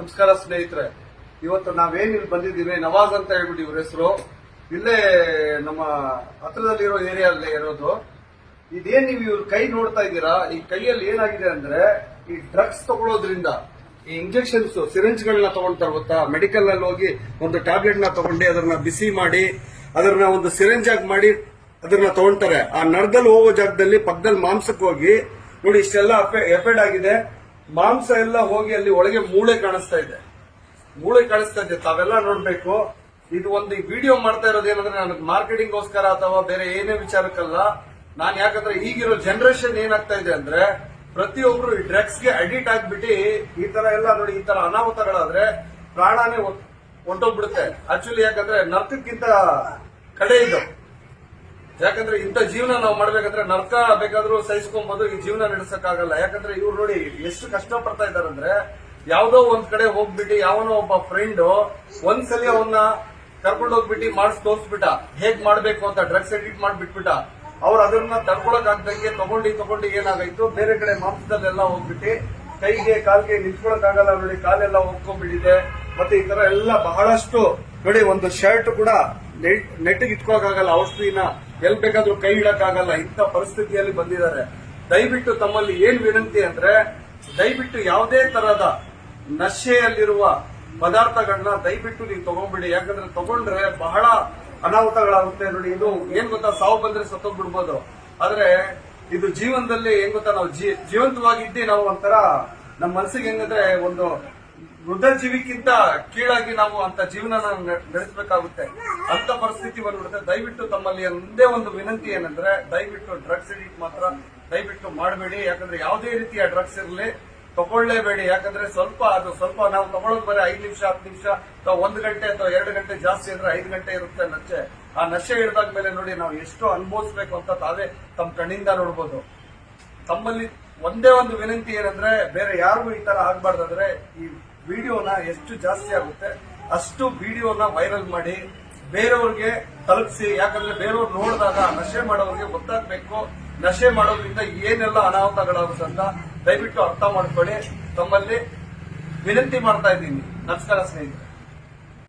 ನಮಸ್ಕಾರ ಸ್ನೇಹಿತರೆ, ಇವತ್ತು ನಾವೇನ್ ಇಲ್ಲಿ ಬಂದಿದ್ದೀವಿ, ನವಾಜ್ ಅಂತ ಹೇಳ್ಬಿಟ್ಟು ಇವ್ರ ಹೆಸರು. ಇಲ್ಲೇ ನಮ್ಮ ಹತ್ರದಲ್ಲಿರೋ ಏರಿಯಾಲ್ಲೇ ಇರೋದು. ಇದೇನ್ ನೀವು ಇವ್ರ ಕೈ ನೋಡ್ತಾ ಇದ್ದೀರಾ, ಈ ಕೈಯಲ್ಲಿ ಏನಾಗಿದೆ ಅಂದ್ರೆ ಈ ಡ್ರಗ್ಸ್ ತಗೊಳ್ಳೋದ್ರಿಂದ ಈ ಇಂಜೆಕ್ಷನ್ಸ್ ಸಿರಿಂಜ್ ಗಳನ್ನ ತಗೊಳ್ತಾರೆ ಗೊತ್ತಾ. ಮೆಡಿಕಲ್ ನಲ್ಲಿ ಹೋಗಿ ಒಂದು ಟ್ಯಾಬ್ಲೆಟ್ ನ ತಗೊಂಡು ಅದನ್ನ ಬಿಸಿ ಮಾಡಿ ಅದನ್ನ ಒಂದು ಸಿರಿಂಜ್ ಆಗಿ ಮಾಡಿ ಅದನ್ನ ತಗೊಳ್ತಾರೆ. ಆ ನರದಲ್ಲಿ ಹೋಗೋ ಜಾಗದಲ್ಲಿ ಪಕ್ಕದಲ್ಲಿ ಮಾಂಸಕ್ಕೆ ಹೋಗಿ ನೋಡಿ ಇಷ್ಟೆಲ್ಲ ಎಫೆಡ್ ಆಗಿದೆ. ಮಾಂಸ ಎಲ್ಲ ಹೋಗಿ ಅಲ್ಲಿ ಒಳಗೆ ಮೂಳೆ ಕಾಣಿಸ್ತಾ ಇದೆ. ತಾವೆಲ್ಲ ನೋಡ್ಬೇಕು. ಇದು ಒಂದು ವಿಡಿಯೋ ಮಾಡ್ತಾ ಇರೋದೇನಂದ್ರೆ ನನಗೆ ಮಾರ್ಕೆಟಿಂಗ್ ಗೋಸ್ಕರ ಅಥವಾ ಬೇರೆ ಏನೇ ವಿಚಾರಕ್ಕಲ್ಲ. ನಾನು ಯಾಕಂದ್ರೆ ಈಗಿರೋ ಜನರೇಷನ್ ಏನಾಗ್ತಾ ಇದೆ ಅಂದ್ರೆ ಪ್ರತಿಯೊಬ್ರು ಈ ಡ್ರಗ್ಸ್ ಗೆ ಅಡಿಕ್ಟ್ ಆಗ್ಬಿಟ್ಟು ಈ ತರ ಎಲ್ಲ ನೋಡಿ ಈ ತರ ಅನಾಹುತಗಳಾದ್ರೆ ಪ್ರಾಣನೇ ಹೊಂಟೋಗ್ಬಿಡುತ್ತೆ. ಆಕ್ಚುಲಿ ಯಾಕಂದ್ರೆ ನರ್ಕಕ್ಕಿಂತ ಕಡೆ ಇದು. ಯಾಕಂದ್ರೆ ಇಂಥ ಜೀವನ ನಾವು ಮಾಡ್ಬೇಕಂದ್ರೆ ನರ್ಕ ಬೇಕಾದ್ರೂ ಸಹಿಸ್ಕೊಬಹುದು, ಈ ಜೀವನ ನಡೆಸಕ್ಕಾಗಲ್ಲ. ಯಾಕಂದ್ರೆ ಇವ್ರು ನೋಡಿ ಎಷ್ಟು ಕಷ್ಟ ಪಡ್ತಾ ಇದಾರಂದ್ರೆ ಯಾವ್ದೋ ಒಂದ್ ಕಡೆ ಹೋಗ್ಬಿಟ್ಟು ಯಾವನೋ ಒಬ್ಬ ಫ್ರೆಂಡ್ ಒಂದ್ಸಲಿ ಅವನ್ನ ಕರ್ಕೊಂಡು ಹೋಗ್ಬಿಟ್ಟು ಮಾಡಿಸ್ ತೋರ್ಸ್ಬಿಟ್ಟ ಹೇಗ್ ಮಾಡ್ಬೇಕು ಅಂತ, ಡ್ರಗ್ಸ್ ಎಡಿಟ್ ಮಾಡ್ಬಿಟ್ಬಿಟ್ಟ. ಅವ್ರು ಅದನ್ನ ತಡ್ಕೊಳಕ್ ಆಗ್ದಂಗೆ ತಗೊಂಡು ಏನಾಗಾಯ್ತು, ಬೇರೆ ಕಡೆ ಮಾಂಸದಲ್ಲೆಲ್ಲ ಹೋಗ್ಬಿಟ್ಟು ಕೈಗೆ ಕಾಲ್ಗೆ ನಿಂತ್ಕೊಳಕ್ ಆಗಲ್ಲ ನೋಡಿ, ಕಾಲೆಲ್ಲ ಹೋಗ್ಕೊಂಡ್ಬಿಟ್ಟಿದೆ. ಮತ್ತೆ ಈ ತರ ಎಲ್ಲ ಬಹಳಷ್ಟು ನೋಡಿ, ಒಂದು ಶರ್ಟ್ ಕೂಡ ನೆಟ್ಟಿಗೆ ಇಟ್ಕೊಳಕ್ಕಾಗಲ್ಲ, ಔಷಧಿನ ಎಲ್ ಬೇಕಾದ್ರೂ ಕೈ ಇಡಕ್ಕಾಗಲ್ಲ, ಇಂಥ ಪರಿಸ್ಥಿತಿಯಲ್ಲಿ ಬಂದಿದ್ದಾರೆ. ದಯವಿಟ್ಟು ತಮ್ಮಲ್ಲಿ ಏನ್ ವಿನಂತಿ ಅಂದ್ರೆ ದಯವಿಟ್ಟು ಯಾವುದೇ ತರಹದ ನಶೆಯಲ್ಲಿರುವ ಪದಾರ್ಥಗಳನ್ನ ದಯವಿಟ್ಟು ನೀವು ತಗೊಂಡ್ಬಿಡಿ. ಯಾಕಂದ್ರೆ ತಗೊಂಡ್ರೆ ಬಹಳ ಅನಾಹುತಗಳಾಗುತ್ತೆ. ನೋಡಿ ಇದು ಏನ್ ಗೊತ್ತಾ, ಸಾವು ಬಂದ್ರೆ ಸತ್ತೋಗ್ಬಿಡ್ಬೋದು. ಆದ್ರೆ ಇದು ಜೀವನದಲ್ಲಿ ಏನ್ ಗೊತ್ತಾ, ನಾವು ಜೀವಂತವಾಗಿದ್ದಿ ನಾವು ಒಂಥರ ನಮ್ಮ ಮನಸ್ಸಿಗೆ ಹೆಂಗಂದ್ರೆ ಒಂದು ವೃದ್ಧ ಜೀವಿಕ್ಕಿಂತ ಕೀಳಾಗಿ ನಾವು ಅಂತ ಜೀವನ ನಡೆಸಬೇಕಾಗುತ್ತೆ. ಅಂತ ಪರಿಸ್ಥಿತಿ ಬಂದ್ಬಿಡುತ್ತೆ. ದಯವಿಟ್ಟು ತಮ್ಮಲ್ಲಿ ಒಂದೇ ಒಂದು ವಿನಂತಿ ಏನಂದ್ರೆ ದಯವಿಟ್ಟು ಡ್ರಗ್ಸ್ ಎಡಿಟ್ ಮಾತ್ರ ದಯವಿಟ್ಟು ಮಾಡಬೇಡಿ. ಯಾಕಂದ್ರೆ ಯಾವುದೇ ರೀತಿಯ ಡ್ರಗ್ಸ್ ಇರಲಿ ತಗೊಳ್ಳೇಬೇಡಿ. ಯಾಕಂದ್ರೆ ಸ್ವಲ್ಪ ನಾವು ತಗೊಳ್ಳೋದು ಬರೀ 5 ನಿಮಿಷ 10 ನಿಮಿಷ ಅಥವಾ 1 ಗಂಟೆ ಅಥವಾ 2 ಗಂಟೆ, ಜಾಸ್ತಿ ಅಂದ್ರೆ 5 ಗಂಟೆ ಇರುತ್ತೆ ನಶೆ. ಆ ನಶೆ ಹಿಡಿದಾದ್ಮೇಲೆ ನೋಡಿ ನಾವು ಎಷ್ಟು ಅನುಭವಿಸ್ಬೇಕು ಅಂತ ತಾವೇ ತಮ್ಮ ಕಣ್ಣಿಂದ ನೋಡ್ಬೋದು. ತಮ್ಮಲ್ಲಿ ಒಂದೇ ಒಂದು ವಿನಂತಿ ಏನಂದ್ರೆ ಬೇರೆ ಯಾರಿಗೂ ಈ ತರ ಆಗ್ಬಾರ್ದಂದ್ರೆ ಈ ವಿಡಿಯೋನ ಎಷ್ಟು ಜಾಸ್ತಿ ಆಗುತ್ತೆ ಅಷ್ಟು ವಿಡಿಯೋನ ವೈರಲ್ ಮಾಡಿ ಬೇರೆಯವ್ರಿಗೆ ತಲುಪಿಸಿ. ಯಾಕಂದ್ರೆ ಬೇರೆಯವ್ರು ನೋಡಿದಾಗ ನಶೆ ಮಾಡೋರಿಗೆ ಗೊತ್ತಾಗ್ಬೇಕು ನಶೆ ಮಾಡೋದ್ರಿಂದ ಏನೆಲ್ಲ ಅನಾಹುತಗಳಾಗುತ್ತೆ ಅಂತ ದಯವಿಟ್ಟು ಅರ್ಥ ಮಾಡ್ಕೊಳ್ಳಿ. ತಮ್ಮಲ್ಲಿ ವಿನಂತಿ ಮಾಡ್ತಾ ಇದ್ದೀನಿ. ನಮಸ್ಕಾರ ಸ್ನೇಹಿತರೆ.